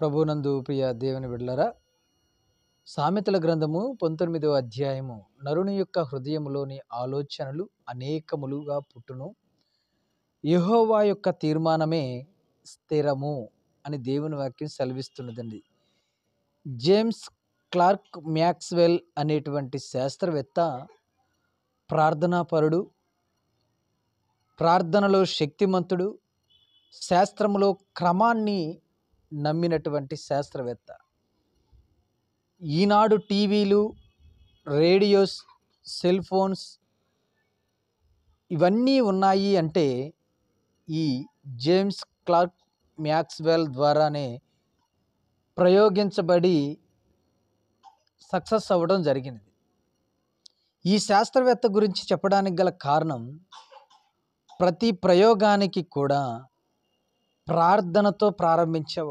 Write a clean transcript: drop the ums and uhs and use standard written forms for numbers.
ప్రభునందు ప్రియ దేవుని బిడ్డలారా, సామెతల గ్రంథము 19వ అధ్యాయము. నరుని యొక్క హృదయములోని ఆలోచనలు అనేకములుగా పుట్టును, యెహోవా యొక్క తీర్మానమే స్థిరము అని దేవుని వాక్యం సెలవిస్తున్నదండి. జేమ్స్ క్లార్క్ మ్యాక్స్వెల్ అనేటువంటి శాస్త్రవేత్త ప్రార్థనాపరుడు, ప్రార్థనలో శక్తిమంతుడు, శాస్త్రములో క్రమాన్ని నమ్మినటువంటి శాస్త్రవేత్త. ఈనాడు టీవీలు, రేడియోస్, సెల్ ఫోన్స్ ఇవన్నీ ఉన్నాయి అంటే ఈ జేమ్స్ క్లార్క్ మ్యాక్స్వెల్ ద్వారానే ప్రయోగించబడి సక్సెస్ అవ్వడం జరిగినది. ఈ శాస్త్రవేత్త గురించి చెప్పడానికి గల కారణం, ప్రతి ప్రయోగానికి కూడా ప్రార్థనతో ప్రారంభించేవాడు.